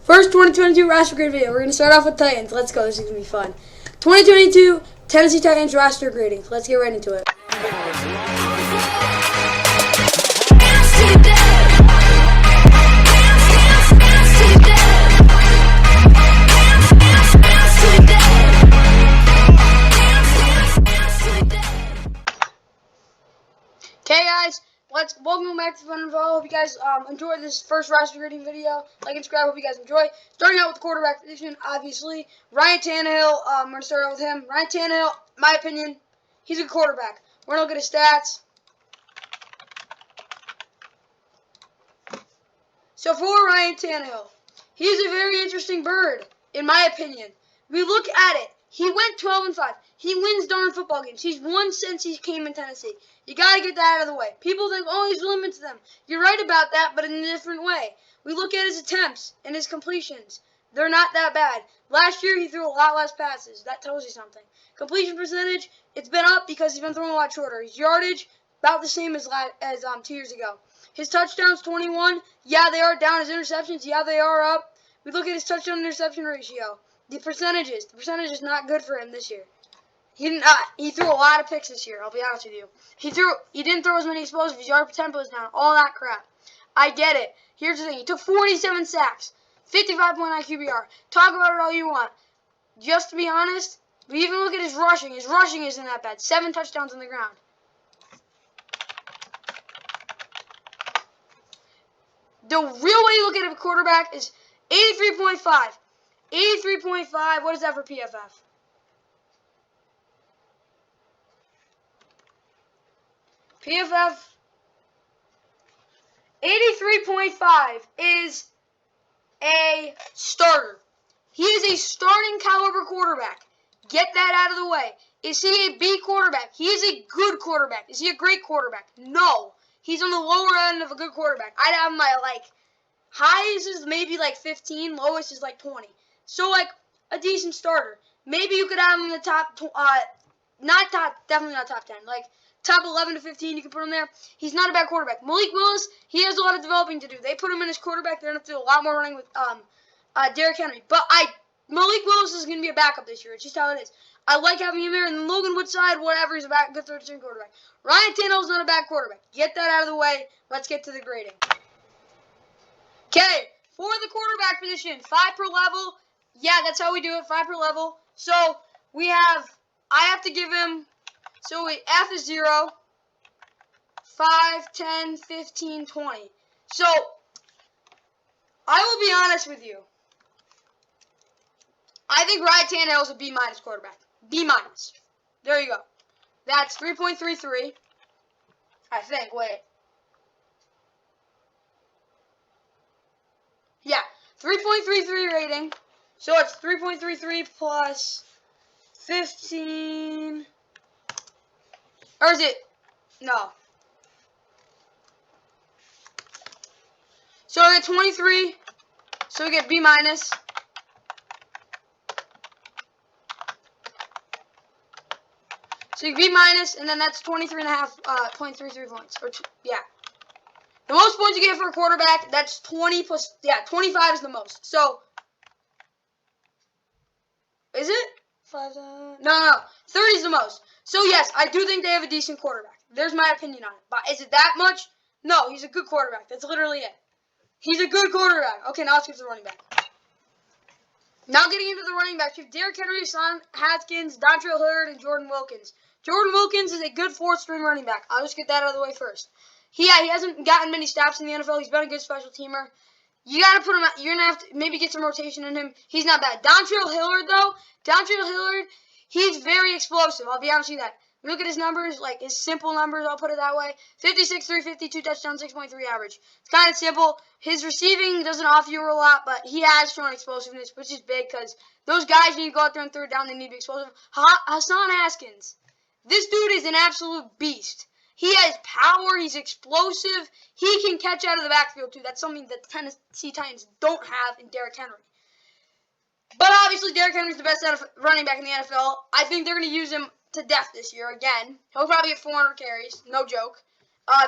First 2022 roster grade video. We're going to start off with Titans. Let's go. This is going to be fun. 2022 Tennessee Titans roster grading. Let's get right into it. Okay, guys. Welcome back to Fun and Fall. Hope you guys enjoyed this first roster grading video. Like and subscribe. Hope you guys enjoy. Starting out with the quarterback position, obviously. Ryan Tannehill. We're going to start out with him. Ryan Tannehill, my opinion, he's a good quarterback. We're going to look at his stats. So for Ryan Tannehill, he's a very interesting bird, in my opinion. We look at it. He went 12-5. He wins darn football games. He's won since he came in Tennessee. You got to get that out of the way. People think, oh, he's limited to them. You're right about that, but in a different way. We look at his attempts and his completions. They're not that bad. Last year, he threw a lot less passes. That tells you something. Completion percentage, it's been up because he's been throwing a lot shorter. His yardage, about the same as 2 years ago. His touchdowns, 21. Yeah, they are down. His interceptions, yeah, they are up. We look at his touchdown-interception ratio. The percentage is not good for him this year. He threw a lot of picks this year, I'll be honest with you. He didn't throw as many explosives. His yard per tempo is down. All that crap. I get it. Here's the thing. He took 47 sacks. 55.9 QBR. Talk about it all you want. Just to be honest, we even look at his rushing. His rushing isn't that bad. 7 touchdowns on the ground. The real way you look at a quarterback is 83.5. 83.5. What is that for PFF? PFF 83.5 is a starter. He is a starting caliber quarterback. Get that out of the way. Is he a B quarterback? He is a good quarterback. Is he a great quarterback? No. He's on the lower end of a good quarterback. I'd have my highest is maybe 15, lowest is 20. So a decent starter. Maybe you could have him in the top, definitely not top 10. Top 11 to 15, you can put him there. He's not a bad quarterback. Malik Willis, he has a lot of developing to do. They put him in as quarterback. They're going to do a lot more running with Derrick Henry. But Malik Willis is going to be a backup this year. It's just how it is. I like having him there. And then Logan Woodside, whatever, he's a good third-string quarterback. Ryan Tannehill's not a bad quarterback. Get that out of the way. Let's get to the grading. Okay, for the quarterback position, 5 per level. Yeah, that's how we do it, 5 per level. So I have to give him, F is 0, 5, 10, 15, 20. So, I will be honest with you. I think Ryan Tannehill is a B- quarterback. B-. There you go. That's 3.33. I think, wait. Yeah, 3.33 rating. So it's 3.33 plus 15. Or is it? No. So we get 23. So we get B-. So you B-, and then that's 23.5, 0.33 points. Yeah. The most points you get for a quarterback, that's 20 plus, 25 is the most. So, is it? 5, no, 30 is the most. So, yes, I do think they have a decent quarterback. There's my opinion on it. But is it that much? No, he's a good quarterback. That's literally it. He's a good quarterback. Okay, now let's get to the running back. Now getting into the running backs, you have Derrick Henry, Son Haskins, Dontrell Hilliard, and Jordan Wilkins. Jordan Wilkins is a good 4th-string running back. I'll just get that out of the way first. He hasn't gotten many snaps in the NFL. He's been a good special teamer. You got to put him out. You're going to have to maybe get some rotation in him. He's not bad. Dontrell Hilliard, though. Dontrell Hilliard, he's very explosive. I'll be honest with you that. Look at his numbers, his simple numbers, I'll put it that way. 56, 352 touchdowns, 6.3 average. It's kind of simple. His receiving doesn't offer you a lot, but he has shown explosiveness, which is big because those guys need to go out there and third down. They need to be explosive. Hassan Haskins, this dude is an absolute beast. He has power. He's explosive. He can catch out of the backfield, too. That's something that the Tennessee Titans don't have in Derrick Henry. But obviously, Derrick Henry's the best running back in the NFL. I think they're going to use him to death this year again. He'll probably get 400 carries. No joke.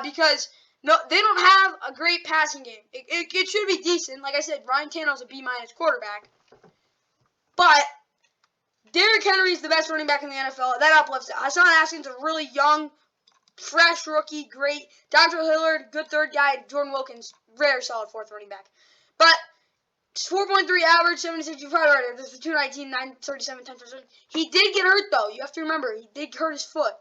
Because No, they don't have a great passing game. It should be decent. Like I said, Ryan Tannehill's a B- quarterback. But Derrick Henry is the best running back in the NFL. That uplifts it. Hassan Haskins, a really young, fresh rookie, great. Dontrell Hilliard, good third guy. Jordan Wilkins, very solid fourth running back. But 4.3 average, 76, you're probably right. This is 219, 937, 10. He did get hurt, though. You have to remember, he did hurt his foot.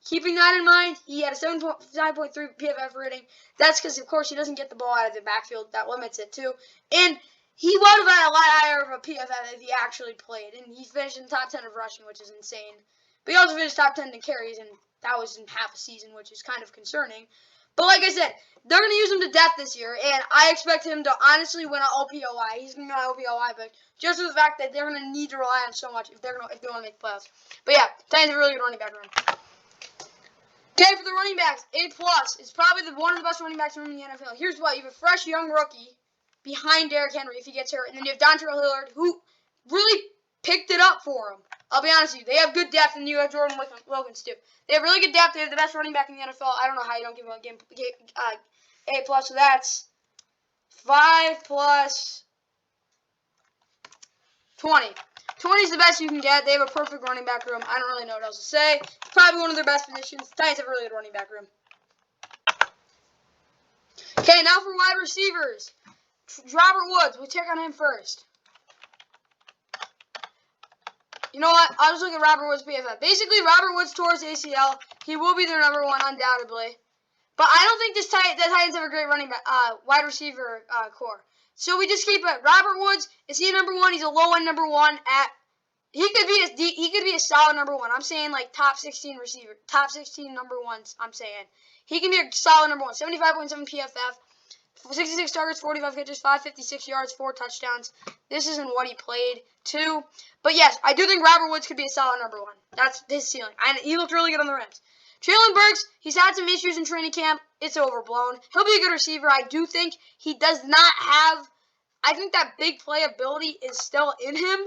Keeping that in mind, he had a 9.3 PFF rating. That's because, of course, he doesn't get the ball out of the backfield. That limits it, too. And he would have had a lot higher of a PFF if he actually played. And he finished in the top 10 of rushing, which is insane. But he also finished top 10 in carries, and that was in half a season, which is kind of concerning. But like I said, they're going to use him to death this year, and I expect him to honestly win an OPOI. He's going to win an OPOI, but just for the fact that they're going to need to rely on so much if they want to make playoffs. But yeah, Titans have a really good running back room. Okay, for the running backs, A+. It's probably one of the best running backs in the NFL. Here's what. You have a fresh young rookie behind Derrick Henry if he gets hurt. And then you have Dontrell Hilliard, who really picked it up for him. I'll be honest with you. They have good depth, and you have Jordan Wilkins, too. They have really good depth. They have the best running back in the NFL. I don't know how you don't give him A+. So that's 5 plus 20. 20 is the best you can get. They have a perfect running back room. I don't really know what else to say. It's probably one of their best positions. The Titans have a really good running back room. Okay, now for wide receivers. Robert Woods. We'll check on him first. You know what? I'll just look at Robert Woods' PFF. Basically, Robert Woods tore his ACL. He will be their number one, undoubtedly. But I don't think the Titans have a great wide receiver core. So we just keep it. Robert Woods, is he a number one? He's a low-end number one at. He could be a solid number one. I'm saying like top 16 receiver, top 16 number ones. I'm saying he can be a solid number one. 75.7 PFF, 66 targets, 45 catches, 556 yards, 4 touchdowns. This isn't what he played too, but yes, I do think Robert Woods could be a solid number one. That's his ceiling. And he looked really good on the Rams. Treylon Burks, he's had some issues in training camp. It's overblown. He'll be a good receiver. I do think he does not have. I think that big play ability is still in him,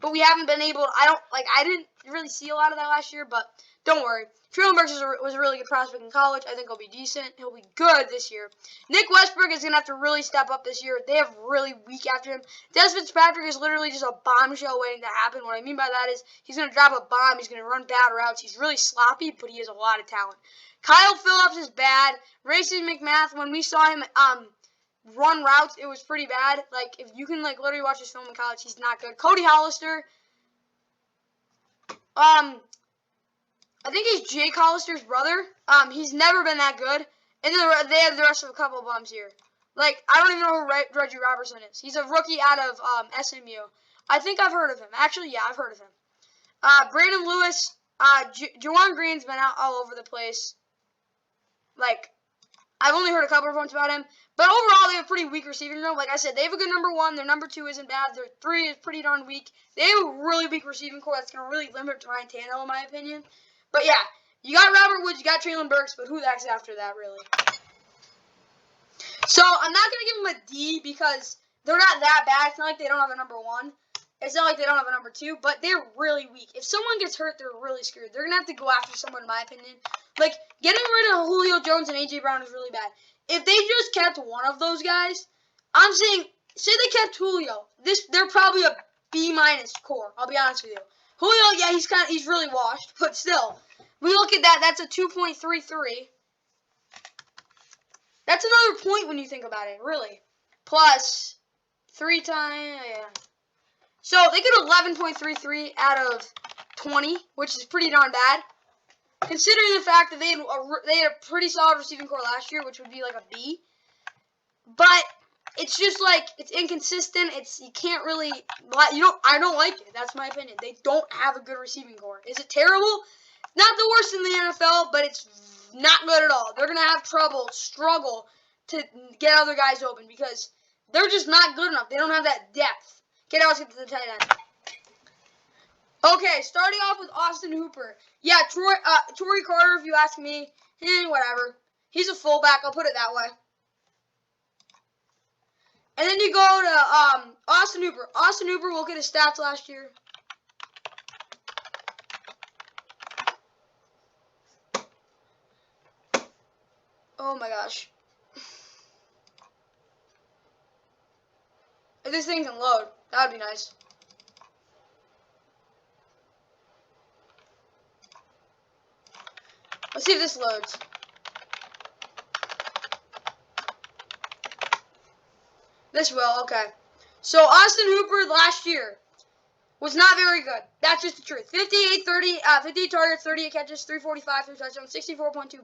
but we haven't been able. I didn't really see a lot of that last year, but don't worry. Treylon Burks was a really good prospect in college. I think he'll be decent. He'll be good this year. Nick Westbrook is going to have to really step up this year. They have really weak after him. Des Fitzpatrick is literally just a bombshell waiting to happen. What I mean by that is he's going to drop a bomb. He's going to run bad routes. He's really sloppy, but he has a lot of talent. Kyle Phillips is bad. Racing McMath, when we saw him run routes, it was pretty bad. Like, if you can, literally watch his film in college, he's not good. Cody Hollister, I think he's Jake Hollister's brother. He's never been that good. And then they have the rest of a couple of bums here. I don't even know who Reggie Robertson is. He's a rookie out of SMU. I think I've heard of him. Actually, yeah, I've heard of him. Brandon Lewis, Juwan Green's been out all over the place. I've only heard a couple of points about him. But overall, they have a pretty weak receiving room. Like I said, they have a good number one. Their number two isn't bad. Their three is pretty darn weak. They have a really weak receiving core that's going to really limit Ryan Tannehill, in my opinion. But yeah, you got Robert Woods, you got Treylon Burks, but who the heck's after that, really? So I'm not going to give them a D because they're not that bad. It's not like they don't have a number one. It's not like they don't have a number two, but they're really weak. If someone gets hurt, they're really screwed. They're going to have to go after someone, in my opinion. Getting rid of Julio Jones and A.J. Brown is really bad. If they just kept one of those guys, I'm saying, say they kept Julio. They're probably a B- core. I'll be honest with you. Julio, yeah, he's really washed, but still, we look at that. That's a 2.33. That's another point when you think about it, really. Plus 3 times, yeah. So they get 11.33 out of 20, which is pretty darn bad. Considering the fact that they had a pretty solid receiving core last year, which would be like a B. But it's just it's inconsistent. You can't really, I don't like it. That's my opinion. They don't have a good receiving core. Is it terrible? Not the worst in the NFL, but it's not good at all. They're going to have struggle to get other guys open because they're just not good enough. They don't have that depth. Okay, now let's get to the tight end. Okay, starting off with Austin Hooper. Yeah, Torrey Carter, if you ask me, whatever. He's a fullback, I'll put it that way. And then you go to Austin Hooper. Austin Hooper, look at his stats last year. Oh my gosh. If this thing can load, that would be nice. Let's see if this loads. This will, okay. So Austin Hooper last year was not very good. That's just the truth. 58 targets, 38 catches, 345, 3 touchdowns, 64.2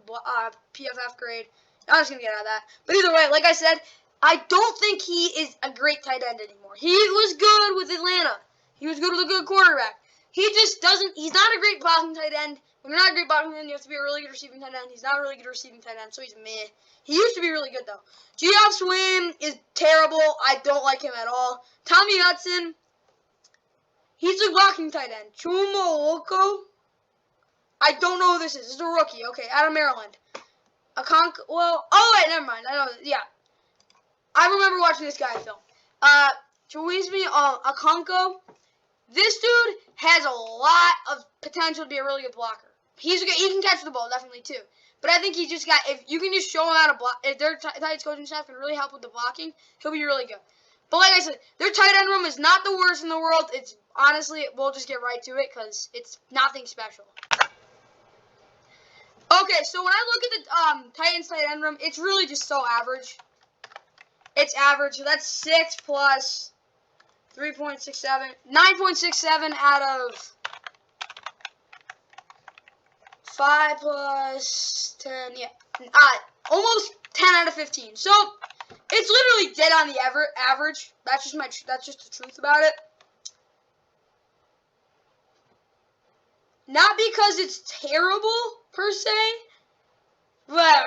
PFF grade. I'm just going to get out of that. But either way, like I said, I don't think he is a great tight end anymore. He was good with Atlanta. He was good with a good quarterback. He just doesn't, he's not a great blocking tight end. When you're not a great blocking tight end, you have to be a really good receiving tight end. He's not a really good receiving tight end, so he's meh. He used to be really good, though. Geoff Swain is terrible. I don't like him at all. Tommy Hudson, he's a blocking tight end. Chumoloko, I don't know who this is. This is a rookie. Okay, out of Maryland. Oh, wait, never mind. I know, yeah. I remember watching this guy film. Akonko. This dude has a lot of potential to be a really good blocker. He can catch the ball, definitely, too. But I think he just got, if you can just show him how to block, if their tight coaching staff can really help with the blocking, he'll be really good. But like I said, their tight end room is not the worst in the world. It's, honestly, we'll just get right to it because it's nothing special. Okay, so when I look at the Titans tight end room, it's really just so average. It's average. So that's 6 plus 3.67, 9.67 out of 5 plus 10, yeah, almost 10 out of 15. So it's literally dead on the average. That's just the truth about it. Not because it's terrible per se, but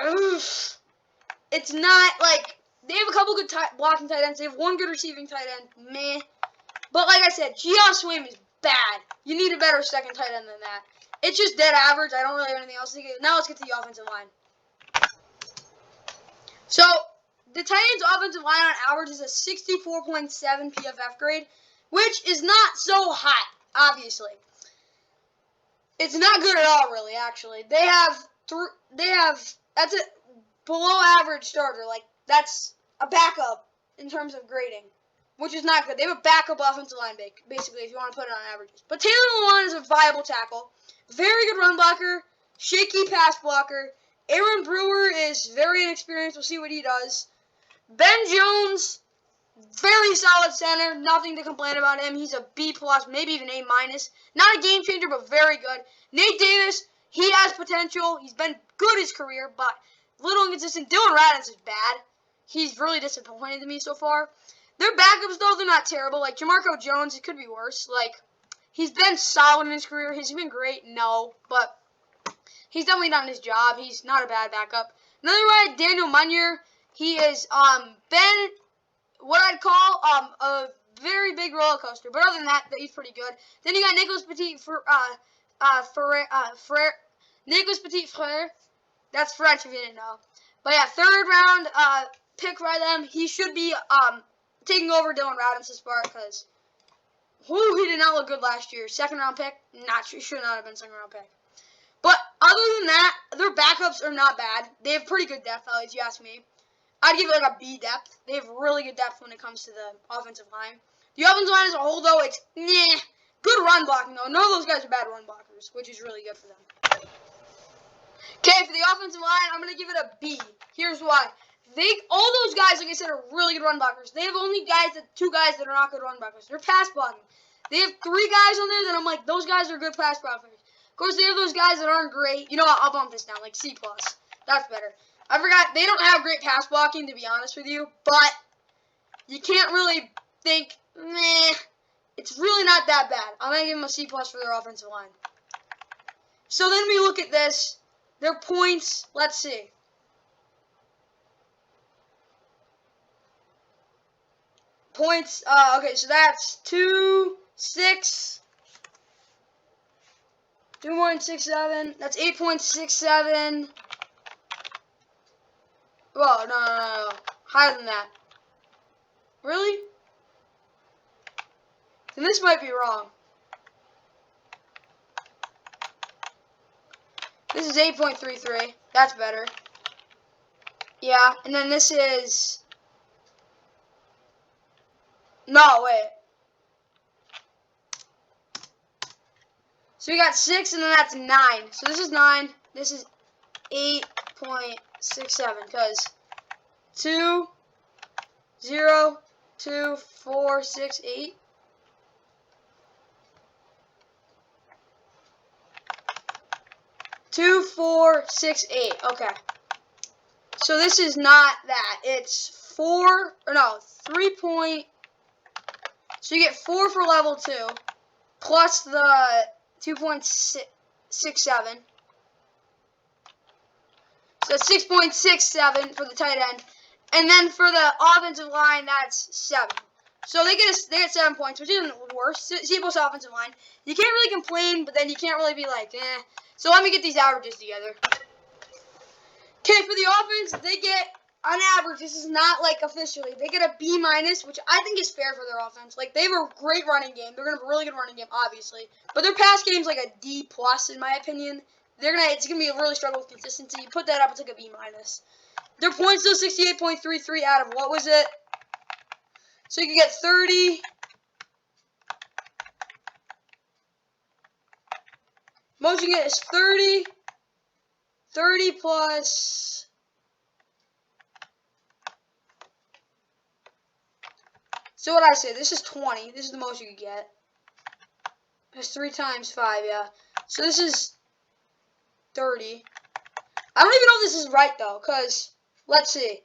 it's not like they have a couple good blocking tight ends. They have one good receiving tight end, meh. But like I said, Geoff Swain is bad. You need a better second tight end than that. It's just dead average. I don't really have anything else to get. Now let's get to the offensive line. So the Titans' offensive line on average is a 64.7 PFF grade, which is not so hot, obviously. It's not good at all, really. Actually, that's a below average starter. Like that's a backup in terms of grading, which is not good. They have a backup offensive line, basically, if you want to put it on averages. But Taylor Lewan is a viable tackle. Very good run blocker, shaky pass blocker. Aaron Brewer is very inexperienced. We'll see what he does. Ben Jones, very solid center. Nothing to complain about him. He's a B+, maybe even A-. Not a game changer, but very good. Nate Davis, he has potential. He's been good his career, but little inconsistent. Dylan Radins is bad. He's really disappointed in me so far. Their backups, though, they're not terrible. Like, Jamarco Jones, it could be worse. Like, he's been solid in his career. Has he been great? No. But he's definitely done his job. He's not a bad backup. Another guy, Daniel Munyer. He has been what I'd call a very big roller coaster. But other than that, he's pretty good. Then you got Nicholas Nicholas Petit-Frere. That's French if you didn't know. But yeah, third round pick by them. He should be taking over Dylan Radins' spot because he did not look good last year. Second round pick, should not have been second round pick. But other than that, their backups are not bad. They have pretty good depth, if you ask me. I'd give it like a B depth. They have really good depth when it comes to the offensive line. The offensive line as a whole, though, it's good run blocking, though. None of those guys are bad run blockers, which is really good for them. Okay, for the offensive line, I'm going to give it a B. Here's why. All those guys, like I said, are really good run blockers. They have only two guys that are not good run blockers. They're pass blocking. They have 3 guys on there that I'm like, those guys are good pass blockers. Of course, they have those guys that aren't great. You know what? I'll bump this down, like C+. That's better. I forgot, they don't have great pass blocking, to be honest with you, but you can't really think, it's really not that bad. I'm going to give them a C+ for their offensive line. So then we look at this. Their points, let's see. Points, okay, so that's 2.67. That's 8.67. Whoa, no. Higher than that. Really? Then this might be wrong. This is 8.33. That's better. Yeah, and then this is No, wait. So we got 6, and then that's 9. So this is 9. This is 8.67 because 2, 0, 2, 4, 6, 8. 2, 4, 6, 8. Okay. So this is not that. It's 3 point. So you get 4 for level 2, plus the 2.67. So 6.67 for the tight end, and then for the offensive line, that's 7. So they get 7 points, which isn't worse. Seabold's offensive line. You can't really complain, but then you can't really be like, eh. So let me get these averages together. Okay, for the offense, they get, on average, this is not like officially, they get a B-, which I think is fair for their offense. Like, they have a great running game. They're going to have a really good running game, obviously. But their pass game's like a D+, in my opinion. It's going to be a really struggle with consistency. You put that up, it's like a B-. Their points, though, 68.33 out of what was it? So you can get 30. Most you can get is 30. 30 plus. So what I say, this is 20. This is the most you could get. That's 3 times 5, yeah. So this is 30. I don't even know if this is right, though, because, let's see.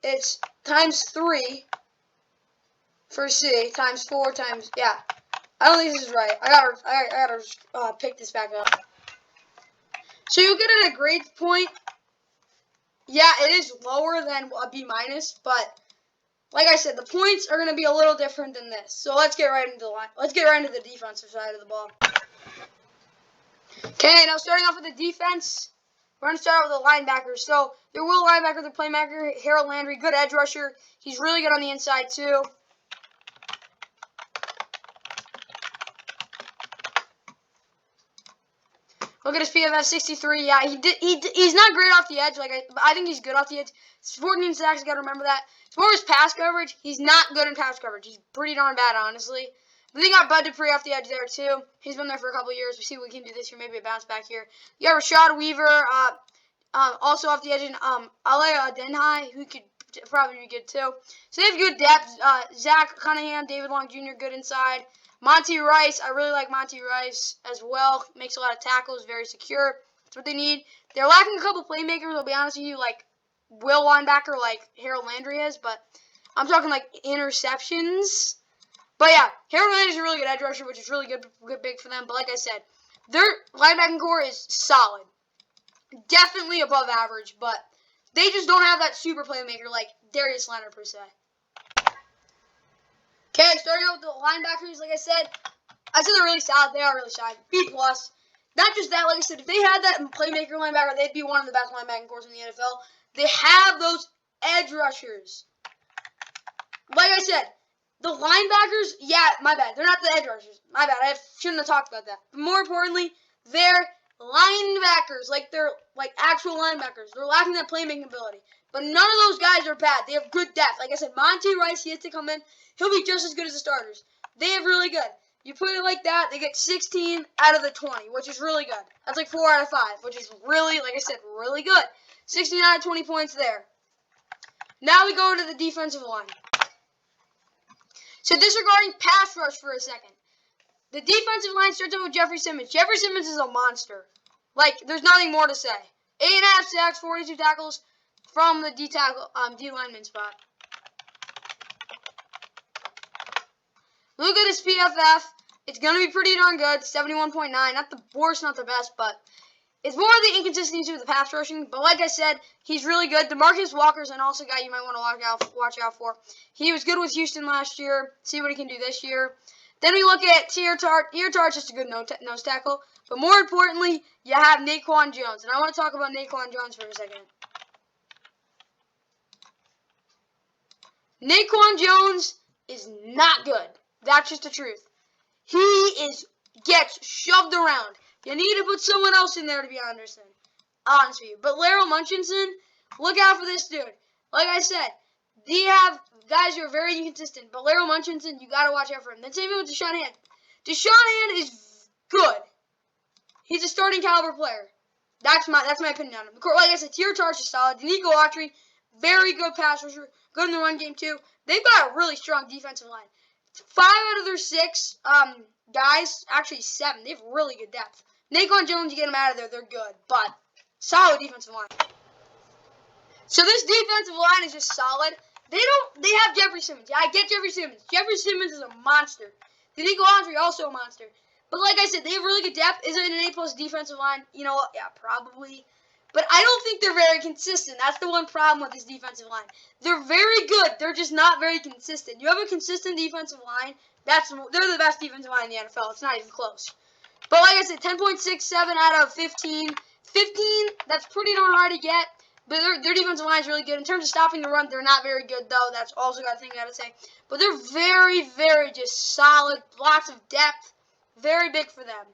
It's times 3 for C, times 4 times, yeah. I don't think this is right. I gotta pick this back up. So you'll get it a grade point. Yeah, it is lower than a B-, but like I said, the points are gonna be a little different than this. So let's get right into the line. Let's get right into the defensive side of the ball. Okay, now starting off with the defense, we're gonna start out with the linebackers. So their will linebacker, their playmaker, Harold Landry, good edge rusher. He's really good on the inside too. Look at his PFF 63. Yeah, he's not great off the edge. I think he's good off the edge. 14 sacks. You got to remember that. As far as pass coverage, he's not good in pass coverage. He's pretty darn bad, honestly. But they got Bud Dupree off the edge there too. He's been there for a couple years. We'll see what we can do this year. Maybe a bounce back here. You got Rashad Weaver, also off the edge, and Alea Denhai, who could probably be good too. So they have good depth. Zach Cunningham, David Long Jr. good inside. Monty Rice, I really like Monty Rice as well. Makes a lot of tackles, very secure. That's what they need. They're lacking a couple playmakers, I'll be honest with you, like will linebacker like Harold Landry is, but I'm talking like interceptions. But yeah, Harold Landry is a really good edge rusher, which is really good big for them. But like I said, their linebacking core is solid. Definitely above average, but they just don't have that super playmaker like Darius Leonard per se. Okay, starting out with the linebackers, like I said they're really solid. They are really solid. B+. Not just that, like I said, if they had that playmaker linebacker, they'd be one of the best linebacking cores in the NFL. They have those edge rushers. Like I said, the linebackers, yeah, my bad. They're not the edge rushers. My bad. I shouldn't have talked about that. But more importantly, they're linebackers. They're actual linebackers. They're lacking that playmaking ability. But none of those guys are bad. They have good depth. Like I said, Monty Rice, he has to come in. He'll be just as good as the starters. They have really good. You put it like that, they get 16 out of the 20, which is really good. That's like 4 out of 5, which is really, like I said, really good. 16 out of 20 points there. Now we go to the defensive line. So disregarding pass rush for a second. The defensive line starts out with Jeffrey Simmons. Jeffrey Simmons is a monster. There's nothing more to say. 8.5 sacks, 42 tackles from the D lineman spot. Look at his PFF. It's going to be pretty darn good. 71.9. Not the worst, not the best, but it's more of the inconsistency with the pass rushing. But like I said, he's really good. DeMarcus Walker's an also guy you might want to watch out for. He was good with Houston last year. See what he can do this year. Then we look at Tear Tart. Tear Tart's just a good nose tackle. But more importantly, you have Naquan Jones. And I want to talk about Naquan Jones for a second. Naquan Jones is not good. That's just the truth. He gets shoved around. You need to put someone else in there to be honest with you. But Larrell Munchkinson, look out for this dude. Like I said, They have guys who are very inconsistent. But Larry Munchausen, you got to watch out for him. Then same thing with Deshaun Hand. Deshaun Hand is good. He's a starting caliber player. That's my opinion on him. Like I said, Tier Charge is solid. Danico Autry, very good pass rusher. Good in the run game, too. They've got a really strong defensive line. 5 out of their 6 guys, actually 7, they have really good depth. Naquan Jones, you get him out of there, they're good. But solid defensive line. So this defensive line is just solid. They have Jeffrey Simmons. Yeah, I get Jeffrey Simmons. Jeffrey Simmons is a monster. Danico Autry, also a monster. But like I said, they have really good depth. Is it an A+ defensive line? You know what? Yeah, probably. But I don't think they're very consistent. That's the one problem with this defensive line. They're very good. They're just not very consistent. You have a consistent defensive line, they're the best defensive line in the NFL. It's not even close. But like I said, 10.67 out of 15. 15, that's pretty darn hard to get. But their defensive line is really good. In terms of stopping the run, they're not very good, though. That's also got a thing I got to say. But they're very, very just solid. Lots of depth. Very big for them.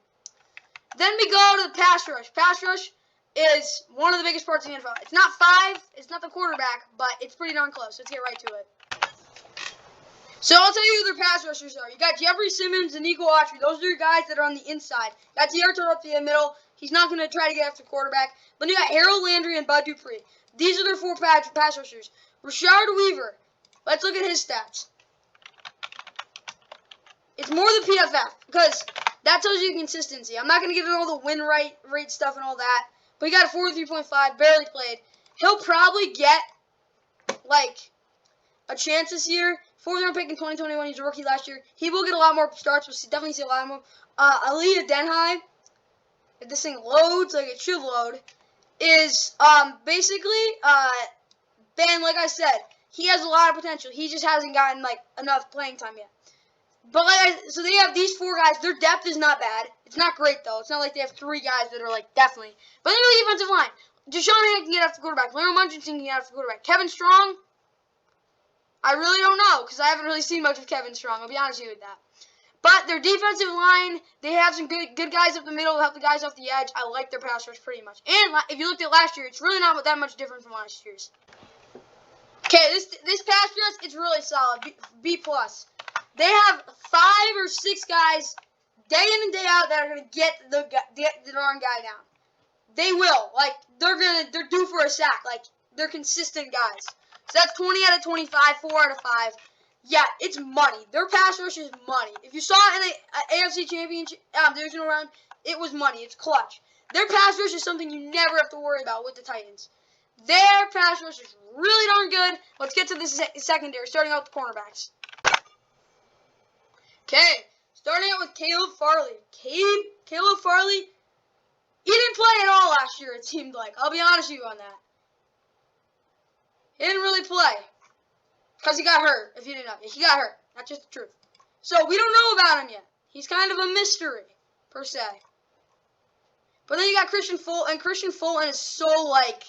Then we go to the pass rush. Pass rush is one of the biggest parts of the NFL. It's not 5. It's not the quarterback, but it's pretty darn close. Let's get right to it. So I'll tell you who their pass rushers are. You got Jeffrey Simmons and Nico Autry. Those are your guys that are on the inside. Got Tiertor up the middle. He's not going to try to get after quarterback. Then you got Harold Landry and Bud Dupree. These are their 4 pass rushers. Rashard Weaver. Let's look at his stats. It's more the PFF because that tells you consistency. I'm not going to get into all the win rate stuff and all that. But he got a 43.5, barely played. He'll probably get, like, a chance this year. 4th round pick in 2021. He's a rookie last year. He will get a lot more starts. We'll definitely see a lot more. Aaliyah Denhai, if this thing loads like it should load, is basically, Ben, like I said, he has a lot of potential. He just hasn't gotten, like, enough playing time yet. But so they have these 4 guys. Their depth is not bad. It's not great, though. It's not like they have 3 guys that are, like, definitely. But they have the defensive line. Deshaun Hand can get after quarterback. Larry Munchausen can get after quarterback. Kevin Strong, I really don't know because I haven't really seen much of Kevin Strong. I'll be honest with you with that. But their defensive line, they have some good guys up the middle to help the guys off the edge. I like their pass rush pretty much. And if you looked at last year, it's really not that much different from last year's. Okay, this pass rush is really solid. B+. They have 5 or 6 guys day in and day out that are gonna get the darn guy down. They will. Like they're due for a sack. Like they're consistent guys. So that's 20 out of 25, 4 out of 5. Yeah, it's money. Their pass rush is money. If you saw it in the AFC Championship divisional round, it was money. It's clutch. Their pass rush is something you never have to worry about with the Titans. Their pass rush is really darn good. Let's get to the secondary, starting out with the cornerbacks. Okay, starting out with Caleb Farley. Caleb Farley, he didn't play at all last year, it seemed like. I'll be honest with you on that. He didn't really play. Because he got hurt, if you didn't know. He got hurt. That's just the truth. So, we don't know about him yet. He's kind of a mystery, per se. But then you got Christian Fulton, and Christian Fulton is so, like,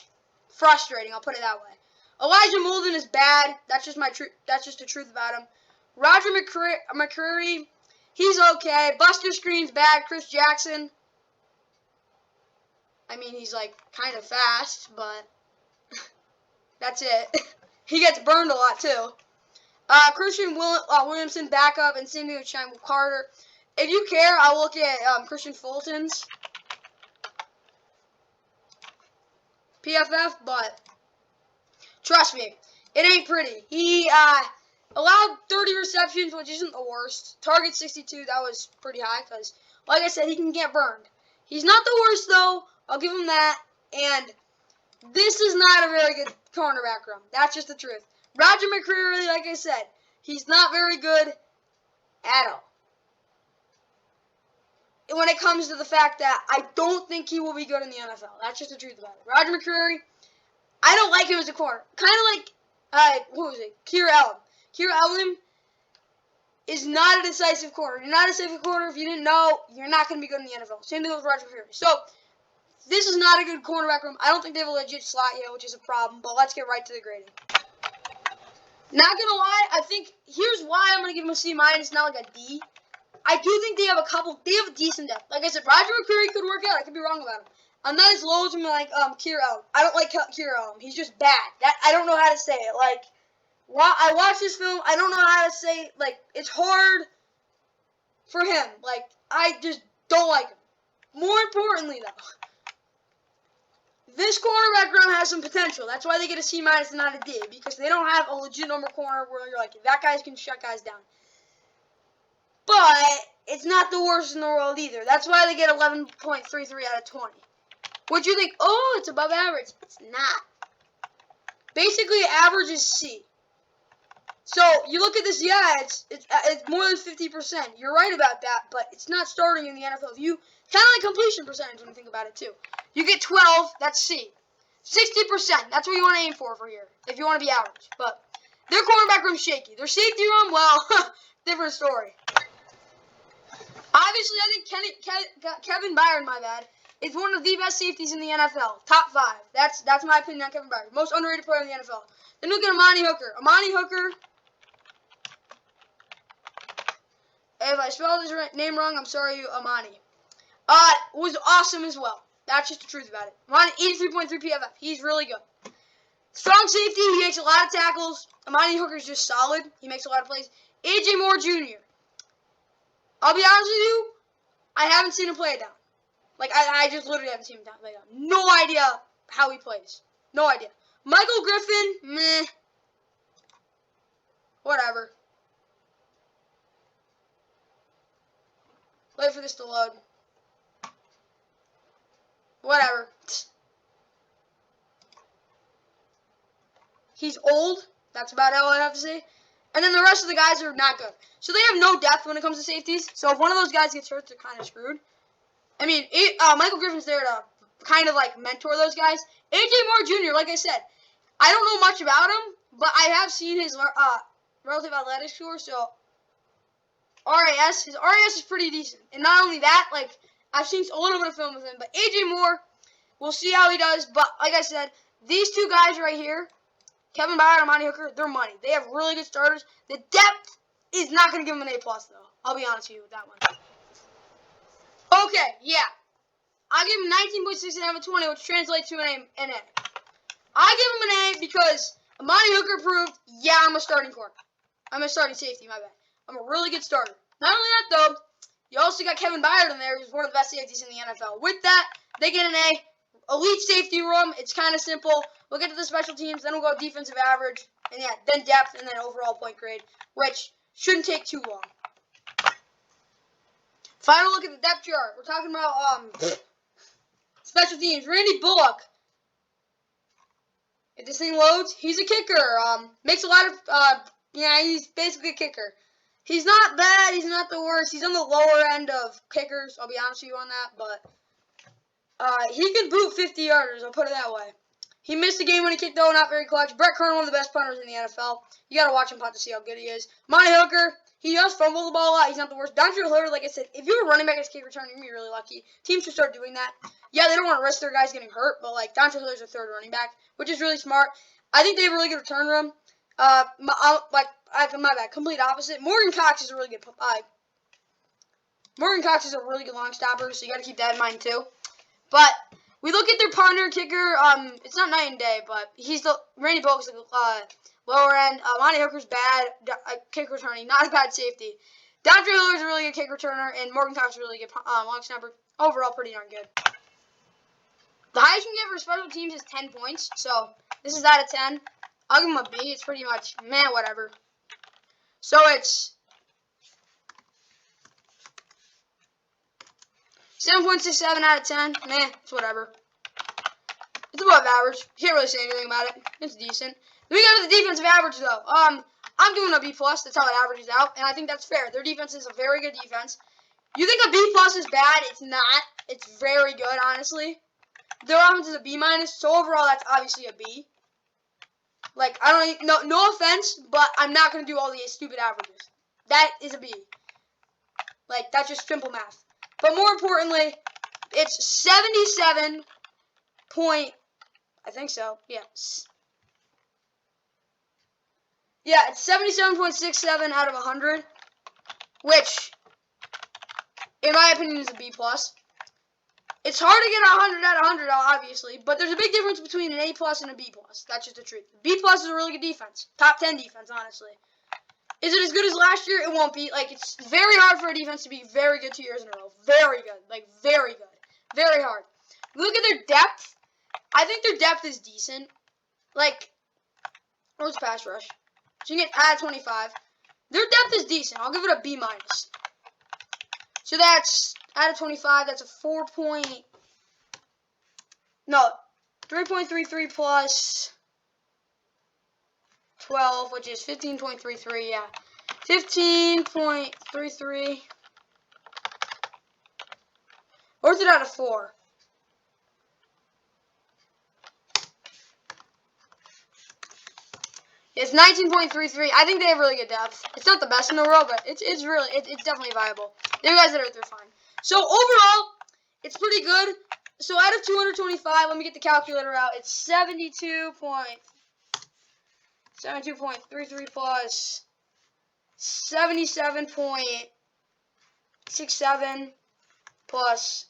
frustrating, I'll put it that way. Elijah Molden is bad. That's just the truth about him. Roger McCreary, he's okay. Buster Screen's bad. Chris Jackson, I mean, he's, like, kind of fast, but that's it. He gets burned a lot, too. Christian Williamson, backup, and same thing with Shine Carter. If you care, I'll look at Christian Fulton's PFF, but trust me, it ain't pretty. He allowed 30 receptions, which isn't the worst. Target 62, that was pretty high, because, like I said, he can get burned. He's not the worst, though. I'll give him that, and this is not a very good cornerback room. That's just the truth. Roger McCreary, like I said, he's not very good at all. When it comes to the fact that I don't think he will be good in the NFL. That's just the truth about it. Roger McCreary, I don't like him as a corner. Kind of like, who was it? Kira Elam. Kira Elam is not a decisive corner. You're not a decisive corner. If you didn't know, you're not going to be good in the NFL. Same thing with Roger McCreary. So, this is not a good cornerback room. I don't think they have a legit slot yet, which is a problem. But let's get right to the grading. Not gonna lie, I think here's why I'm gonna give him a C-, not like a D. I do think they have a decent depth. Like I said, Roger McCreary could work out. I could be wrong about him. I'm not as low as him like Kira Elam. I don't like Kira Elam. He's just bad. I don't know how to say it. Like I watched this film. I don't know how to say, like, it's hard for him. Like, I just don't like him. More importantly, though, this cornerback room has some potential. That's why they get a C- and not a D, because they don't have a legit number corner where you're like, that guy can shut guys down. But it's not the worst in the world either. That's why they get 11.33 out of 20. Would you think, oh, it's above average? It's not. Basically, average is C. So you look at this, yeah, it's more than 50%. You're right about that, but it's not starting in the NFL. You kind of like completion percentage when you think about it too. You get 12, that's C. 60%, that's what you want to aim for here if you want to be average. But their cornerback room's shaky. Their safety room, well, different story. Obviously, I think Kevin Byard, my bad, is one of the best safeties in the NFL. Top 5. That's my opinion on Kevin Byard. Most underrated player in the NFL. Then look at Amani Hooker. Amani Hooker, if I spelled his name wrong, I'm sorry, Amani. Was awesome as well. That's just the truth about it. Amani, 83.3 PFF. He's really good. Strong safety. He makes a lot of tackles. Amani Hooker's just solid. He makes a lot of plays. AJ Moore Jr. I'll be honest with you, I haven't seen him play it down. Like, I just literally haven't seen him play it down. No idea how he plays. No idea. Michael Griffin, meh. Whatever. Wait for this to load. Whatever. He's old. That's about all I have to say. And then the rest of the guys are not good. So they have no depth when it comes to safeties. So if one of those guys gets hurt, they're kind of screwed. I mean, Michael Griffin's there to kind of like mentor those guys. AJ Moore Jr., like I said, I don't know much about him, but I have seen his relative athletic score. So his RAS is pretty decent. And not only that, like, I've seen a little bit of film with him. But AJ Moore, we'll see how he does. But like I said, these two guys right here, Kevin Byard and Amani Hooker, they're money. They have really good starters. The depth is not going to give them an A+, though. I'll be honest with you with that one. Okay, yeah. I give him 19.6 out of 20, which translates to an A. I give him an A because Amani Hooker proved, yeah, I'm a starting corner. I'm a starting safety, my bad. I'm a really good starter. Not only that, though, you also got Kevin Byard in there, who's one of the best safeties in the NFL. With that, they get an A. Elite safety room, it's kind of simple. We'll get to the special teams, then we'll go defensive average, and yeah, then depth, and then overall point grade, which shouldn't take too long. Final look at the depth chart. We're talking about special teams. Randy Bullock. If this thing loads, he's a kicker. Makes a lot of, he's basically a kicker. He's not bad. He's not the worst. He's on the lower end of kickers. I'll be honest with you on that, but he can boot 50-yarders. I'll put it that way. He missed a game when he kicked, though, not very clutch. Brett Kern, one of the best punters in the NFL. You got to watch him punt to see how good he is. Monty Hooker, he does fumble the ball a lot. He's not the worst. Dontrell Hilliard, like I said, if you're a running back as kick return, you're going to be really lucky. Teams should start doing that. Yeah, they don't want to risk their guys getting hurt, but, like, Dontrell Hilliard's a third running back, which is really smart. I think they have a really good return room. My bad, complete opposite. Morgan Cox is a really good long stopper, so you got to keep that in mind, too. But we look at their punter kicker. It's not night and day, but Randy Bullock's lower end. Monty Hooker's bad kick returning, not a bad safety. Dontrell Hilliard's a really good kick returner, and Morgan Cox is a really good long snapper. Overall, pretty darn good. The highest you can get for special teams is 10 points, so this is out of 10. I'll give him a B. It's pretty much meh, whatever. So it's 7.67 out of 10. Meh, it's whatever. It's above average. Can't really say anything about it. It's decent. Then we go to the defensive average, though. I'm doing a B+. That's how it averages out, and I think that's fair. Their defense is a very good defense. You think a B+ is bad? It's not. It's very good, honestly. Their offense is a B-, so overall, that's obviously a B. Like, no offense, but I'm not going to do all these stupid averages. That is a B. Like, that's just simple math. But more importantly, it's 77 point, I think so, yeah. Yeah, it's 77.67 out of 100, which, in my opinion, is a B+. It's hard to get 100 out of 100, obviously, but there's a big difference between an A+ and a B+. That's just the truth. B+ is a really good defense. Top 10 defense, honestly. Is it as good as last year? It won't be. Like, it's very hard for a defense to be very good 2 years in a row. Very good. Like, very good. Very hard. Look at their depth. I think their depth is decent. Like, what's pass rush? So you get out of 25. Their depth is decent. I'll give it a B-. So that's out of 25. That's a 3.33 plus 12, which is 15.33. Yeah, 15.33. Or is it out of 4? It's 19.33. I think they have really good depth. It's not the best in the world, but it's definitely viable. They're guys that are fine. So overall, it's pretty good. So out of 225, let me get the calculator out. It's 72.33 plus 77.67 plus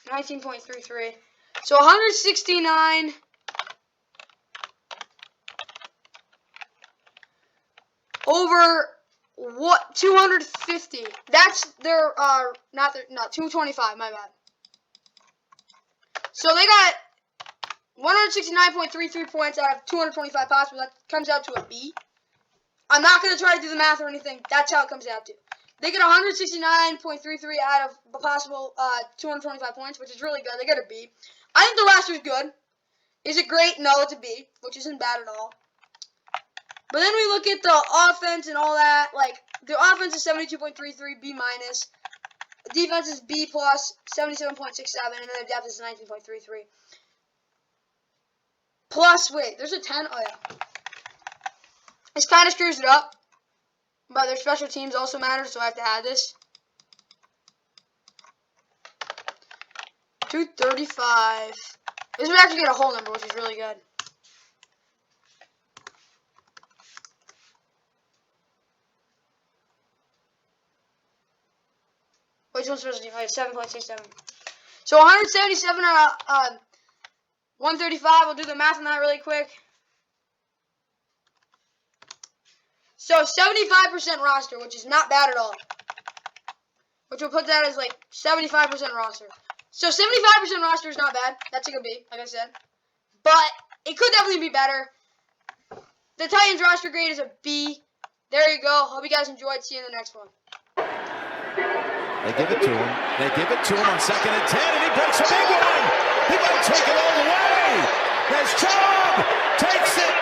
19.33. So 169. Over what 250? That's their 225. My bad. So they got 169.33 points out of 225 possible. That comes out to a B. I'm not gonna try to do the math or anything. That's how it comes out to. They get 169.33 out of a possible 225 points, which is really good. They get a B. I think the roster is good. Is it great? No, it's a B, which isn't bad at all. But then we look at the offense and all that. Like, the offense is 72.33, B-. Defense is B+, 77.67, and then the depth is 19.33. Plus, wait, there's a 10. Oh, yeah. This kind of screws it up. But their special teams also matter, so I have to add this. 235. This would actually get a whole number, which is really good. Which one's supposed to be 7.67? So 177 out of 135. We'll do the math on that really quick. So 75% roster, which is not bad at all. Which will put that as like 75% roster. So 75% roster is not bad. That's a good B, like I said. But it could definitely be better. The Titans roster grade is a B. There you go. Hope you guys enjoyed. See you in the next one. They give it to him. They give it to him on 2nd and 10, and he breaks a big one. He might take it all the way. There's Chubb. Takes it.